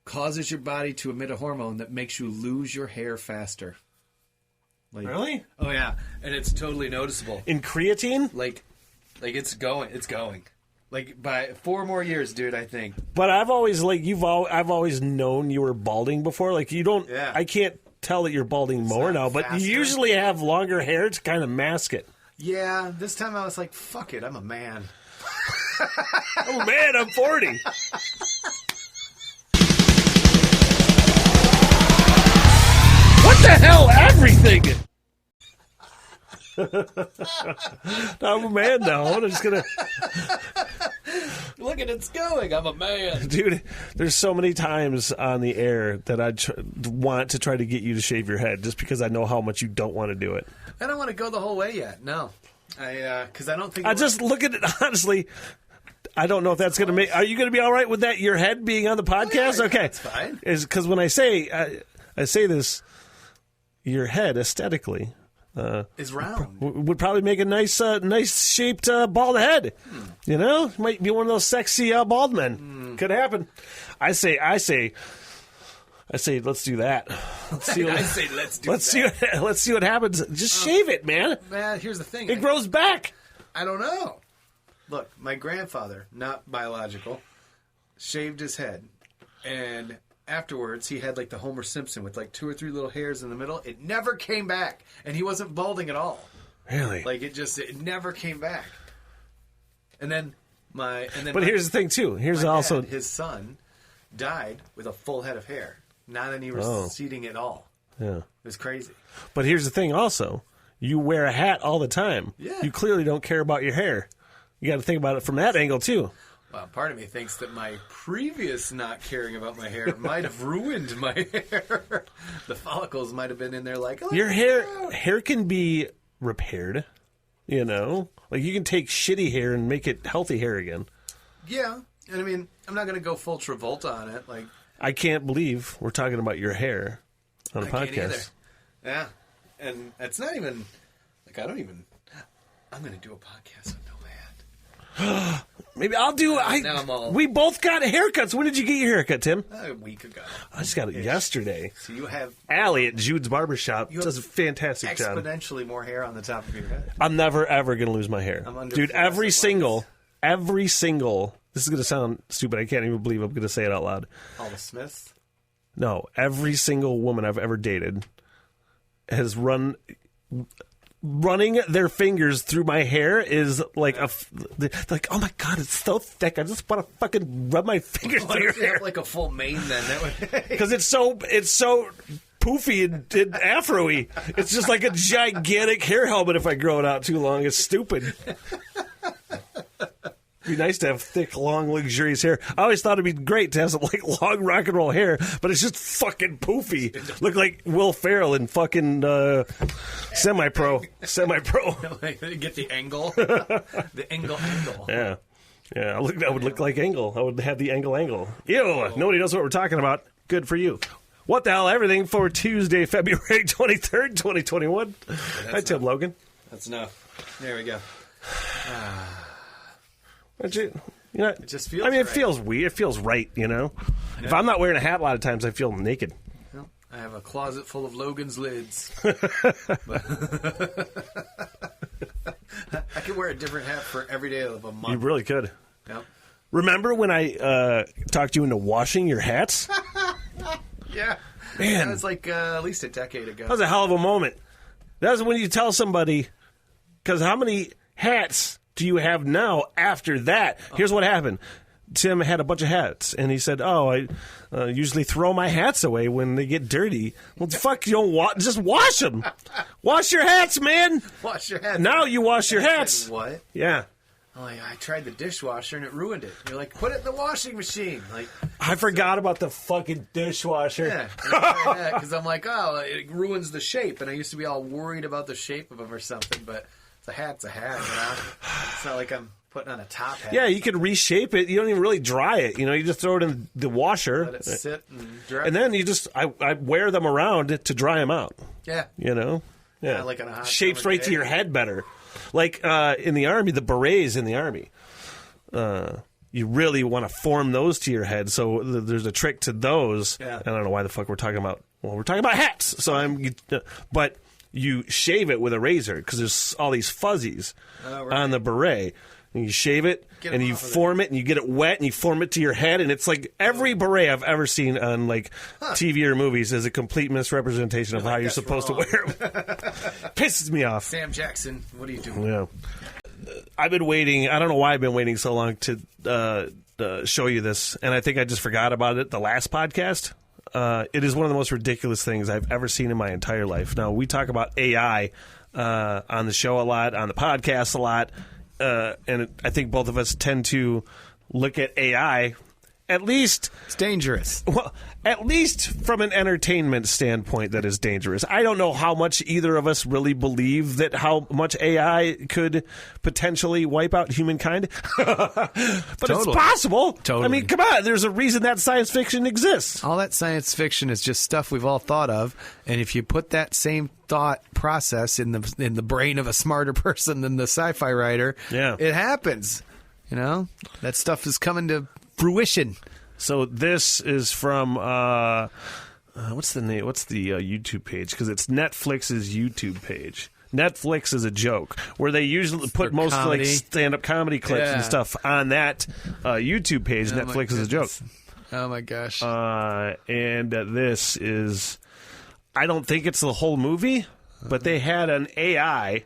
causes your body to emit a hormone that makes you lose your hair faster. Like, really? Oh yeah, and it's totally noticeable. In creatine? Like it's going. Like by 4 more years, dude. I think. But I've always I've always known you were balding before. Like you don't. Yeah. I can't tell that you're balding more now, but you usually have longer hair to kind of mask it. Yeah, this time I was like, fuck it, I'm a man. Oh man, I'm 40. What the hell? Everything. I'm a man now. I'm just gonna. Look at it's going. I'm a man. Dude, there's so many times on the air that I want to try to get you to shave your head just because I know how much you don't want to do it. I don't want to go the whole way yet. No. Because I don't think... I just look at it, honestly, I don't know if that's going to make... Are you going to be all right with that, your head being on the podcast? Yeah, okay. That's fine. Because when I say this, your head, aesthetically... is round. Would probably make a nice shaped bald head. You know, might be one of those sexy bald men. Could happen. I say, let's do that. Let's see what, let's see what happens. Just shave it, man. Man, here's the thing. It grows back. I don't know. Look, my grandfather, not biological, shaved his head, and afterwards he had like the Homer Simpson with like 2 or 3 little hairs in the middle. It never came back, and he wasn't balding at all. Really? Like it never came back. But here's the thing too. Here's also his son died with a full head of hair, not any receding at all. Yeah, it was crazy. But here's the thing also. You wear a hat all the time. Yeah. You clearly don't care about your hair. You got to think about it from that angle too. Well, part of me thinks that my previous not caring about my hair might have ruined my hair. The follicles might have been in there like... Your hair can be repaired, you know? Like you can take shitty hair and make it healthy hair again. Yeah. And I mean, I'm not going to go full Travolta on it. Like, I can't believe we're talking about your hair on a podcast. Can't either. Yeah. And it's not even... Like, I'm going to do a podcast with no hat. Maybe I'll do. We both got haircuts. When did you get your haircut, Tim? A week ago. I just got it yesterday. So you have Allie at Jude's Barbershop does a fantastic job. Exponentially more hair on the top of your head. I'm never ever gonna lose my hair, dude. Every single. This is gonna sound stupid. I can't even believe I'm gonna say it out loud. All the Smiths. No, every single woman I've ever dated has running their fingers through my hair is like like, oh my god, it's so thick. I just want to fucking rub my fingers through your hair. Like a full mane, then, because it's so poofy and afro-y. It's just like a gigantic hair helmet. If I grow it out too long, it's stupid. It'd be nice to have thick, long, luxurious hair. I always thought it'd be great to have some like long rock and roll hair, but it's just fucking poofy. Look like Will Ferrell in fucking semi-pro. Get the angle, the angle. Yeah. I would look like Angle. I would have the angle. Ew. Nobody knows what we're talking about. Good for you. What the hell? Everything for Tuesday, February 23rd, 2021. Hi, Tim Logan. That's enough. There we go. It just feels. It feels weird. It feels right, you know. Yeah. If I'm not wearing a hat, a lot of times I feel naked. Well, I have a closet full of Logan's lids. I could wear a different hat for every day of a month. You really could. Yep. Remember when I talked you into washing your hats? Yeah, man, that was like at least a decade ago. That was a hell of a moment. That was when you tell somebody, because how many hats do you have now after that? Here's what happened. Tim had a bunch of hats, and he said, I usually throw my hats away when they get dirty. Well, fuck, you don't just wash them. Wash your hats, man. Wash your hats. Now you wash your hats. What? Yeah. I tried the dishwasher, and it ruined it. You're like, put it in the washing machine. Like, I forgot about the fucking dishwasher. Yeah, because I'm like, it ruins the shape, and I used to be all worried about the shape of them or something, but... The hat's a hat, you know? It's not like I'm putting on a top hat. Yeah, you can reshape it. You don't even really dry it. You know, you just throw it in the washer. Let it sit and dry. And then you just, I wear them around to dry them out. Yeah. You know? Yeah, like on a hot shapes right to your head better. Like in the Army, the berets in the Army. you really want to form those to your head. So there's a trick to those. Yeah. I don't know why the fuck we're talking about. Well, we're talking about hats. So but you shave it with a razor because there's all these fuzzies on the beret. And you shave it, and you form it, and you get it wet, and you form it to your head, and it's like every beret I've ever seen on like TV or movies is a complete misrepresentation of how you're supposed to wear them. Pisses me off. Sam Jackson, what are you doing? Yeah. I've been waiting. I don't know why I've been waiting so long to show you this, and I think I just forgot about it the last podcast. It is one of the most ridiculous things I've ever seen in my entire life. Now, we talk about AI on the show a lot, on the podcast a lot. And I think both of us tend to look at AI, at least... It's dangerous. Well, at least from an entertainment standpoint, that is dangerous. I don't know how much either of us really believe that how much AI could potentially wipe out humankind. But it's possible. Totally. I mean, come on. There's a reason that science fiction exists. All that science fiction is just stuff we've all thought of, and if you put that same thought process in the brain of a smarter person than the sci-fi writer, it happens. You know, that stuff is coming to fruition. So this is from what's the name? What's the YouTube page? Because it's Netflix's YouTube page. Netflix is a joke where they usually put most like stand-up comedy clips and stuff on that YouTube page. Netflix is a joke. Oh my gosh! And this is, I don't think it's the whole movie, but they had an AI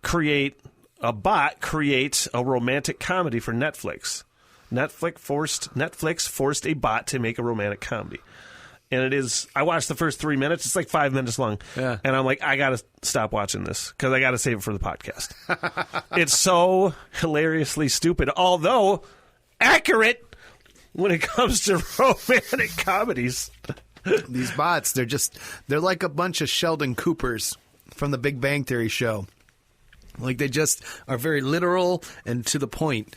create a romantic comedy for Netflix. Netflix forced a bot to make a romantic comedy. And it is, I watched the first 3 minutes. It's like 5 minutes long. Yeah. And I'm like, I got to stop watching this because I got to save it for the podcast. It's so hilariously stupid, although accurate when it comes to romantic comedies. These bots, they're like a bunch of Sheldon Coopers from the Big Bang Theory show. Like, they just are very literal and to the point.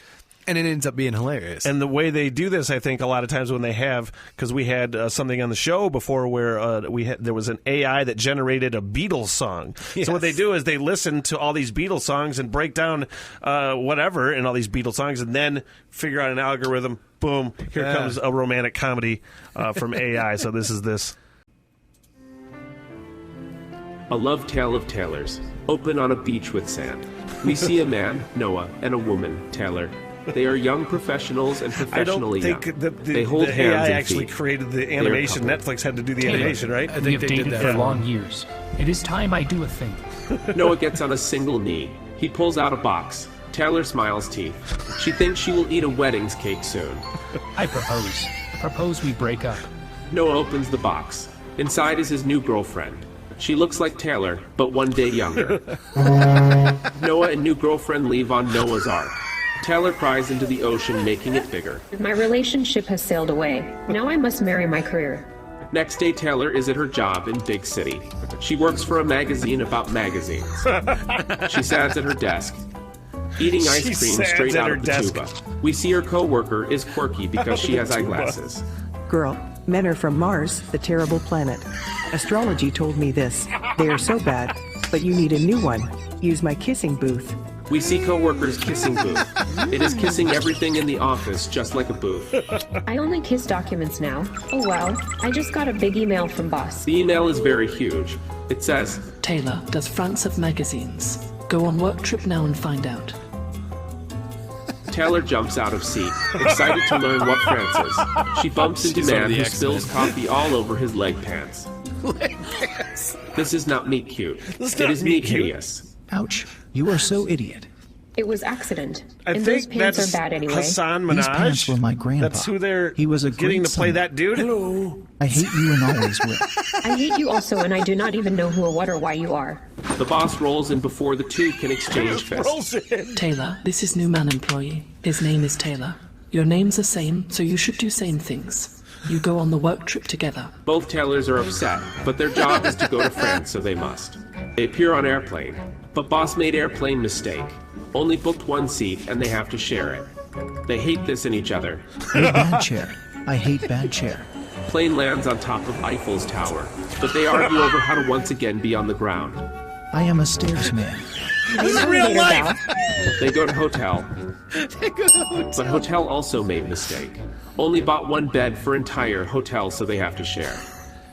And it ends up being hilarious. And the way they do this, I think, a lot of times when they have, because we had something on the show before where there was an AI that generated a Beatles song. Yes. So what they do is they listen to all these Beatles songs and break down whatever in all these Beatles songs, and then figure out an algorithm. Boom! Here comes a romantic comedy from AI. So this is this. A love tale of Taylor's, open on a beach with sand. We see a man, Noah, and a woman, Taylor. They are young professionals and professionally young. I don't think they hold the hands AI and actually feet. created the animation. Netflix had to do the animation, right? We have dated for long years. It is time I do a thing. Noah gets on a single knee. He pulls out a box. Taylor smiles teeth. She thinks she will eat a wedding's cake soon. I propose. Propose we break up. Noah opens the box. Inside is his new girlfriend. She looks like Taylor, but 1 day younger. Noah and new girlfriend leave on Noah's Ark. Taylor cries into the ocean, making it bigger. My relationship has sailed away. Now I must marry my career. Next day, Taylor is at her job in Big City. She works for a magazine about magazines. She sits at her desk, eating ice cream straight out of the tuba. We see her co-worker is quirky because she has eyeglasses. Girl, men are from Mars, the terrible planet. Astrology told me this. They are so bad, but you need a new one. Use my kissing booth. We see co-workers kissing booth. It is kissing everything in the office, just like a booth. I only kiss documents now. Oh well, I just got a big email from boss. The email is very huge. It says, Taylor does fronts of magazines. Go on work trip now and find out. Taylor jumps out of seat, excited to learn what France is. She bumps into man who spills coffee all over his leg pants. This is not meet cute. It is meet hideous. Ouch. You are so idiot. It was accident. I and think those pants that's are bad anyway. Hassan Minaj. These pants were my grandpa. That's who they're He was a getting great to play son. that dude. Hello. I hate you and always will. I hate you also, and I do not even know who or what or why you are. The boss rolls in before the two can exchange fists. Taylor, this is new man employee. His name is Taylor. Your names are same, so you should do same things. You go on the work trip together. Both Taylors are upset, but their job is to go to France, so they must. They appear on airplane, but boss made airplane mistake. Only booked one seat, and they have to share it. They hate this in each other. Hey, bad chair. I hate bad chair. Plane lands on top of Eiffel's tower, but they argue over how to once again be on the ground. I am a stairs man. This is real life. They go to hotel. But hotel also made a mistake. Only bought one bed for entire hotel, so they have to share.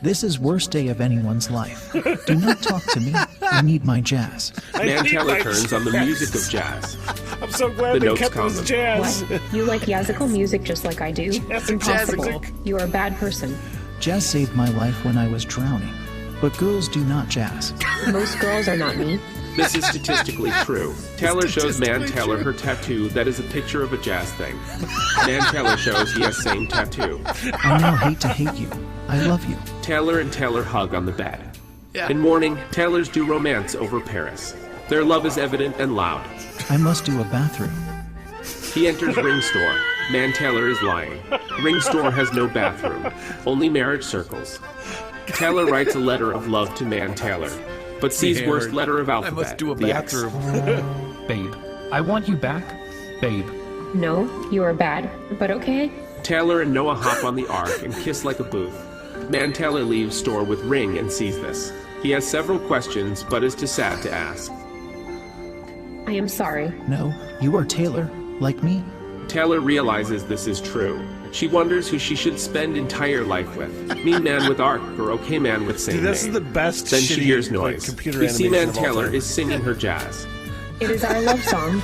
This is worst day of anyone's life. Do not talk to me. I need my jazz. Taylor turns on the music of jazz. I'm so glad they kept this jazz. What? You like yazical music just like I do? Impossible. You are a bad person. Jazz saved my life when I was drowning. But girls do not jazz. Most girls are not me. This is statistically true. Taylor shows Man Taylor her tattoo that is a picture of a jazz thing. Man Taylor shows he has same tattoo. I now hate to hate you. I love you. Taylor and Taylor hug on the bed. Yeah. In morning, Taylors do romance over Paris. Their love is evident and loud. I must do a bathroom. He enters Ring Store. Man Taylor is lying. Ring Store has no bathroom, only marriage circles. Taylor writes a letter of love to Man Taylor, but sees worst letter of alphabet. I must do a the X. bathroom. Babe, I want you back. Babe. No, you are bad, but okay. Taylor and Noah hop on the Ark and kiss like a booth. Man Taylor leaves store with Ring and sees this. He has several questions, but is too sad to ask. I am sorry. No, you are Taylor, like me. Taylor realizes this is true. She wonders who she should spend entire life with. Mean man with Ark or okay man with same Dude, this name. is the best Then she shitty, hears like, noise. computer We see Man animation of all Taylor time. is singing her jazz. It is our love song.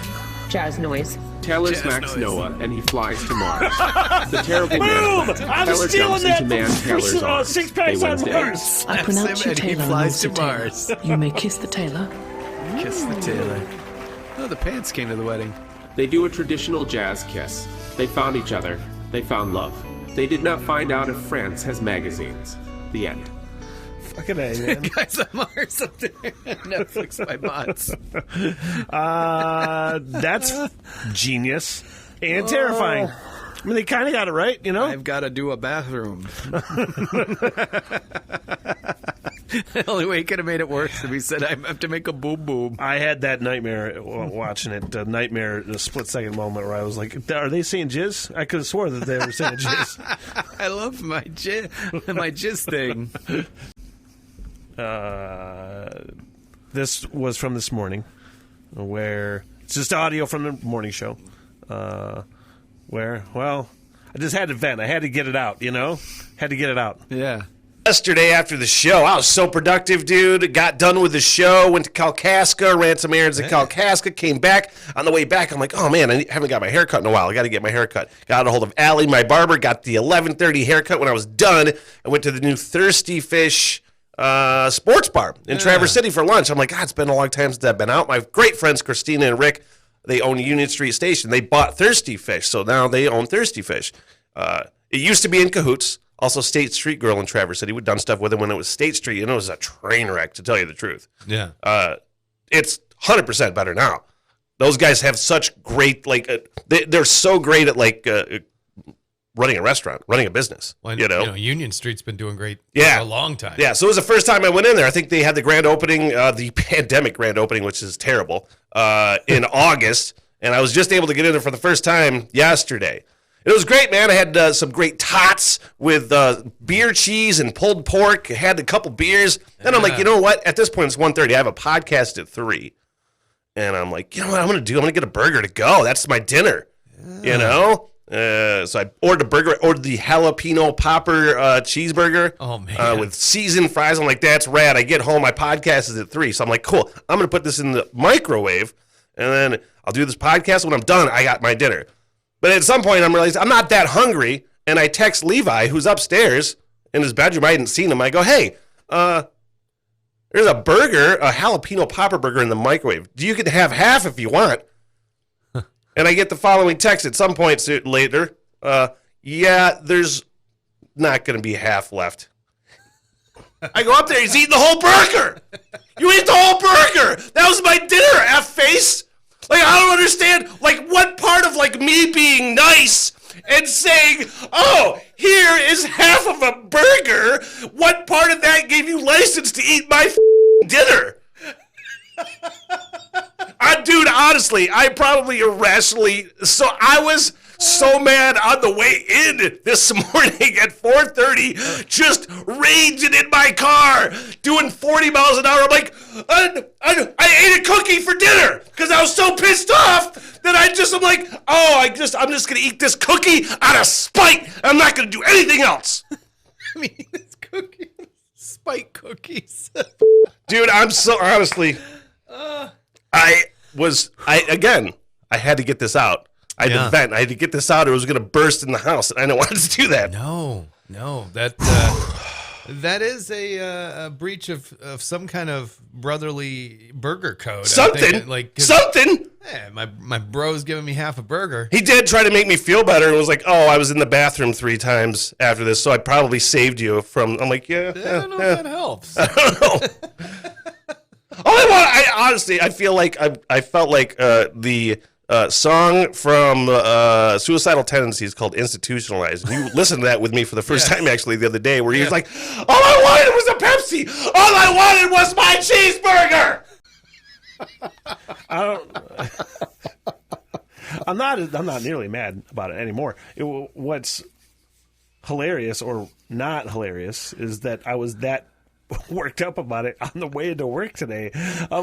Jazz noise. Taylor Jazz smacks noise. Noah and he flies to Mars. The terrible Boom! man. I'm Taylor stealing jumps that into Man for Taylor's arms. 6 They packs on Wednesday. Mars. I pronounce you and he Taylor and flies to also Taylor. Mars. You may kiss the Taylor. Kiss the Taylor. Oh, the pants came to the wedding. They do a traditional jazz kiss. They found each other. They found love. They did not find out if France has magazines. The end. Fucking A, man. Guys on Mars up there. Netflix by mods. That's genius and terrifying. I mean, they kind of got it right, you know? I've got to do a bathroom. The only way he could have made it worse if he said, I have to make a boom boom. I had that nightmare while watching it. Nightmare, a split-second moment where I was like, are they saying jizz? I could have swore that they were saying jizz. I love my jizz thing. This was from this morning, where it's just audio from the morning show, where, well, I just had to vent. I had to get it out, you know? Had to get it out. Yeah. Yesterday after the show, I was so productive, dude. Got done with the show, went to Kalkaska, ran some errands at Kalkaska, came back. On the way back, I'm like, oh, man, I haven't got my hair cut in a while. I got to get my hair cut. Got a hold of Allie, my barber, got the 11:30 haircut. When I was done, I went to the new Thirsty Fish sports bar in Traverse City for lunch. I'm like, God, it's been a long time since I've been out. My great friends, Christina and Rick, they own Union Street Station. They bought Thirsty Fish, so now they own Thirsty Fish. It used to be in cahoots. Also, State Street Girl in Traverse City. We'd done stuff with him when it was State Street, and it was a train wreck, to tell you the truth. Yeah. It's 100% better now. Those guys have such great, they're so great at, running a restaurant, running a business, Well, you know? Union Street's been doing great Yeah. for a long time. Yeah, so it was the first time I went in there. I think they had the grand opening, the pandemic grand opening, which is terrible, in August, and I was just able to get in there for the first time yesterday. It was great, man. I had some great tots with beer cheese and pulled pork. I had a couple beers. Then I'm like, you know what? At this point, it's 1:30. I have a podcast at 3. And I'm like, you know what I'm going to do? I'm going to get a burger to go. That's my dinner, you know? So I ordered a burger. I ordered the jalapeno popper cheeseburger with seasoned fries. I'm like, that's rad. I get home. My podcast is at 3. So I'm like, cool. I'm going to put this in the microwave, and then I'll do this podcast. When I'm done, I got my dinner. But at some point, I'm realizing I'm not that hungry, and I text Levi, who's upstairs in his bedroom. I hadn't seen him. I go, hey, there's a burger, a jalapeno popper burger in the microwave. You can have half if you want. And I get the following text at some point later. Yeah, there's not going to be half left. I go up there. He's eating the whole burger. You ate the whole burger. That was my dinner, F-face. Like, I don't understand, what part of, me being nice and saying, oh, here is half of a burger, what part of that gave you license to eat my dinner? Dude, honestly, I probably irrationally, I was so mad on the way in this morning at 4:30, just raging in my car, doing 40 miles an hour. I'm like, I ate a cookie for dinner because I was so pissed off that I'm like, I'm just going to eat this cookie out of spite. I'm not going to do anything else. I mean, it's cookies. Spike cookies. Dude, I'm so honestly, I had to get this out. I had to vent. I had to get this out or it was going to burst in the house. And I didn't want to do that. No, that is a breach of some kind of brotherly burger code. Something. Yeah, my bro's giving me half a burger. He did try to make me feel better and was like, I was in the bathroom 3 times after this, so I probably saved you from... I'm like, I don't know if that helps. I don't know. I feel like I felt like the song from Suicidal Tendencies called Institutionalized. You listened to that with me for the first time, actually, the other day, where he was like, all I wanted was a Pepsi! All I wanted was my cheeseburger! I'm not nearly mad about it anymore. What's hilarious or not hilarious is that I was that worked up about it on the way into work today. I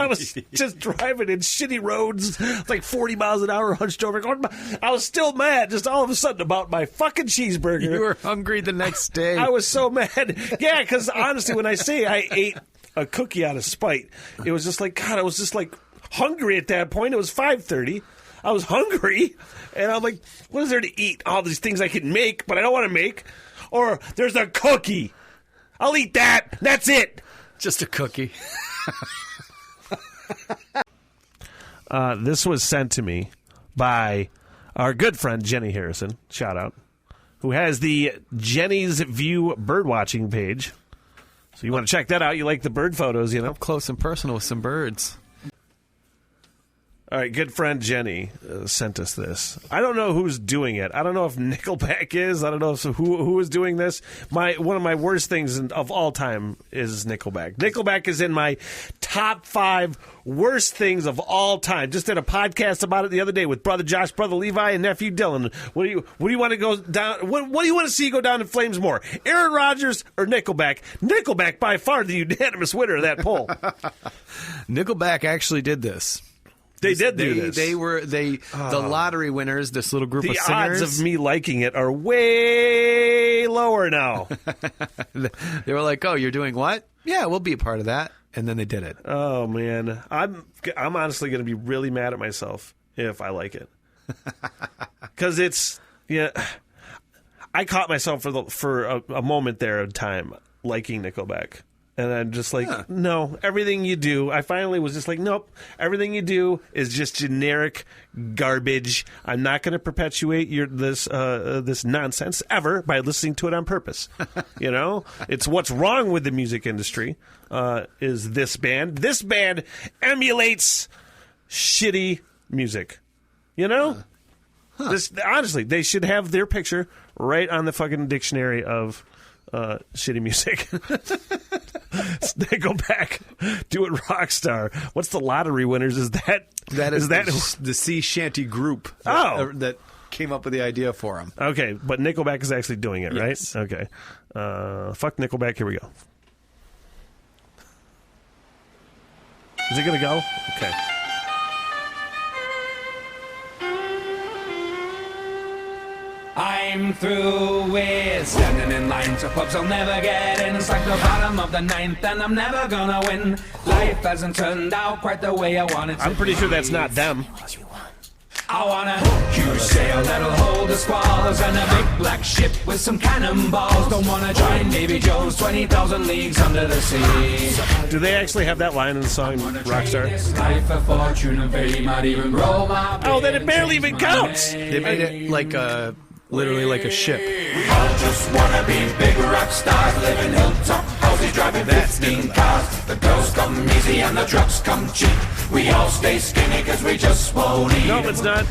was just driving in shitty roads, like 40 miles an hour, hunched over. I was still mad just all of a sudden about my fucking cheeseburger. You were hungry the next day. I was so mad. Yeah, because honestly, when I say I ate a cookie out of spite, it was just like, God, I was just like hungry at that point. It was 5:30. I was hungry, and I'm like, what is there to eat? All these things I can make, but I don't want to make. Or there's a cookie. I'll eat that. That's it. Just a cookie. This was sent to me by our good friend Jenny Harrison, shout out, who has the Jenny's View birdwatching page. So you want to check that out. You like the bird photos, you know? Up close and personal with some birds. All right, good friend Jenny sent us this. I don't know who's doing it. I don't know if Nickelback is. I don't know who is doing this. One of my worst things of all time is Nickelback. Nickelback is in my top 5 worst things of all time. Just did a podcast about it the other day with brother Josh, brother Levi, and nephew Dylan. What do you want to go down? What do you want to see go down in flames more? Aaron Rodgers or Nickelback? Nickelback by far the unanimous winner of that poll. Nickelback actually did this. They did do this. The lottery winners, this little group of singers. The odds of me liking it are way lower now. They were like, "Oh, you're doing what? Yeah, we'll be a part of that." And then they did it. Oh man, I'm honestly going to be really mad at myself if I like it, because I caught myself for a moment there of time liking Nickelback. And I'm just like, no, everything you do. I finally was just like, nope, everything you do is just generic garbage. I'm not going to perpetuate this nonsense ever by listening to it on purpose. You know, it's what's wrong with the music industry is this band. This band emulates shitty music. You know, honestly, they should have their picture right on the fucking dictionary of shitty music. They go back, do it Rockstar. What's the lottery winners? Is that the sea shanty group that came up with the idea for them? Okay, but Nickelback is actually doing it, yes. Right? Okay. Fuck Nickelback. Here we go. Is it gonna go? Okay. I'm through with standing in line to pubs I'll never get in. It's like the bottom of the ninth and I'm never gonna win. Life hasn't turned out quite the way I want it to. I'm pretty sure that's not them. I want a huge sail that'll hold the squalls and a big black ship with some cannonballs. Don't want to join Davy Jones 20,000 leagues under the sea. Do they actually have that line in the song Rockstar? Life a fortune and fame, I'd even grow my then it barely even counts. They made it like literally like a ship. We all just wanna be big rock stars, living hilltop houses, driving 15 cars. The girls come easy and the drugs come cheap. We all stay skinny cause we just won't eat. No, it's not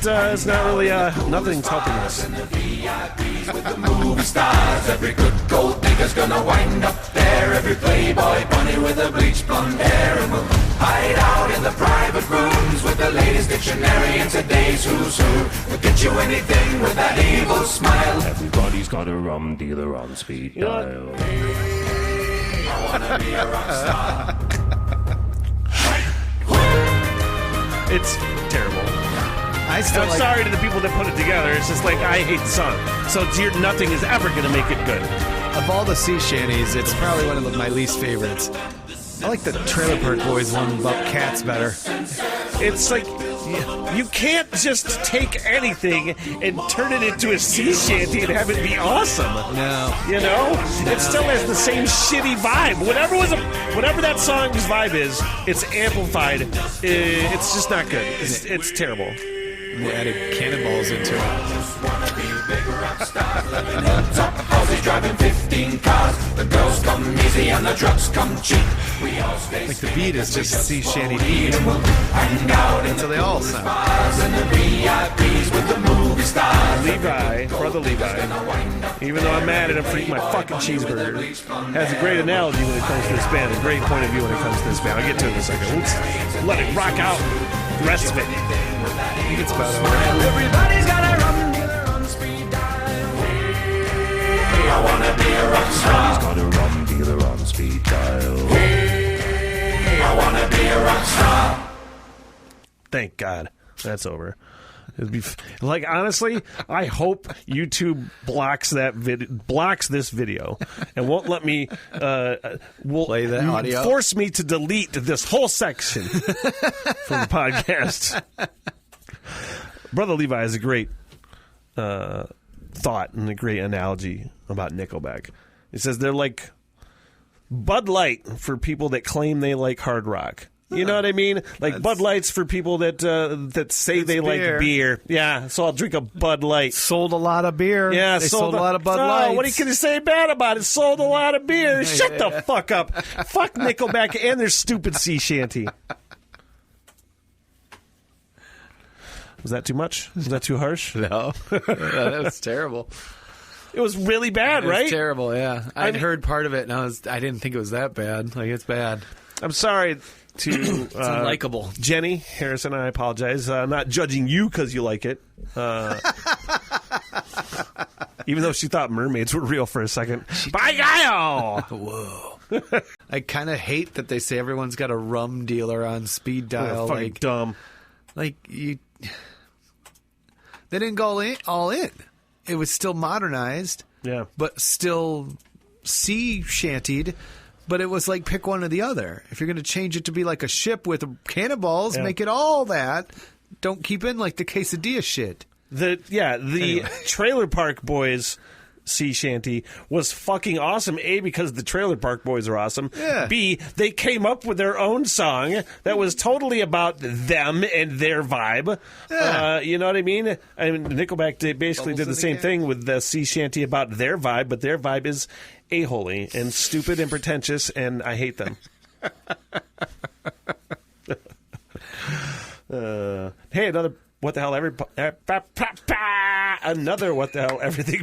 really, nothing's helping us. And the VIPs with the movie stars. Every good gold digger's gonna wind up there. Every playboy bunny with a bleached blonde hair. And we'll hide out in the private rooms with the latest dictionary and today's who's who. We'll get you anything with that evil smile. Everybody's got a rum dealer on speed dial. I wanna be a rock star. It's terrible. I'm sorry to the people that put it together. It's just like, I hate the song. So nothing is ever going to make it good. Of all the sea shanties, it's probably one of my least favorites. I like the Trailer Park Boys one about cats better. It's like, you can't just take anything and turn it into a sea shanty and have it be awesome. No. You know? It still has the same shitty vibe. Whatever that song's vibe is, it's amplified. It's just not good. It's terrible. They added cannonballs into it. Houses driving 15 cars. The girls come easy and the drugs come cheap. We all stay like the beat is just sea shanty beat. Hang out in so they all sound. And the VIPs with the movie stars. Brother Levi, even though I'm mad at him for eating my fucking cheeseburger, has a great analogy when it comes to this band, a great point of view when it comes to this band. I'll get to it in a second. Let's let it rock out the rest of it. I think it's about over. Everybody's got a rum dealer on speed dial. Hey, I wanna be a rock star. Got a rum dealer on speed dial. Hey, I wanna be a rock star. Thank God that's over. It'd be like, honestly, I hope YouTube blocks this video and won't let me play that audio. Force me to delete this whole section from the podcast. Brother Levi has a great thought and a great analogy about Nickelback. He says they're like Bud Light for people that claim they like hard rock. You know what I mean? Like Bud Light's for people that say they like beer. Yeah, so I'll drink a Bud Light. Sold a lot of beer. Yeah, they sold a lot of Bud Lights. What can you say bad about it? Sold a lot of beer. Shut the fuck up. Fuck Nickelback and their stupid sea shanty. Was that too much? Was that too harsh? No. That was terrible. It was really bad, right? It was terrible, yeah. I'd heard part of it, and I didn't think it was that bad. Like, it's bad. I'm sorry to it's unlikable. Jenny Harrison, I apologize. I'm not judging you because you like it. Even though she thought mermaids were real for a second. By God! Whoa. I kind of hate that they say everyone's got a rum dealer on speed dial. Fucking dumb. Like, they didn't go all in. It was still modernized. Yeah. But still sea shantied. But it was like, pick one or the other. If you're going to change it to be like a ship with cannonballs, make it all that. Don't keep in like the quesadilla shit. The Trailer Park Boys sea shanty was fucking awesome. A, because the Trailer Park Boys are awesome. Yeah. B, they came up with their own song that was totally about them and their vibe. Yeah. You know what I mean? Nickelback basically did the same thing with the sea shanty about their vibe, but their vibe is a-holy and stupid and pretentious, and I hate them. Hey, another What the Hell Everything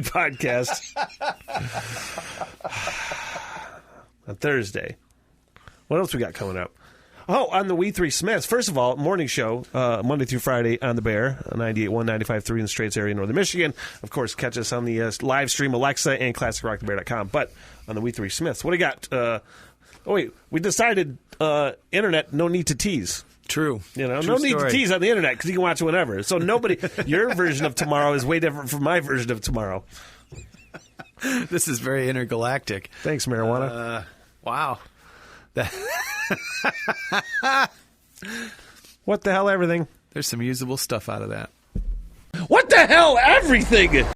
podcast on Thursday. What else we got coming up? Oh, on the We Three Smiths. First of all, morning show, Monday through Friday on the Bear, 98.1, 95.3 in the Straits area in northern Michigan. Of course, catch us on the live stream, Alexa, and ClassicRockTheBear.com. But on the We Three Smiths, what do you got? We decided internet, no need to tease. True. You know, True no need story. to tease on the internet because you can watch it whenever. So your version of tomorrow is way different from my version of tomorrow. This is very intergalactic. Thanks, marijuana. Wow. What the hell, everything? There's some usable stuff out of that. What the hell, everything?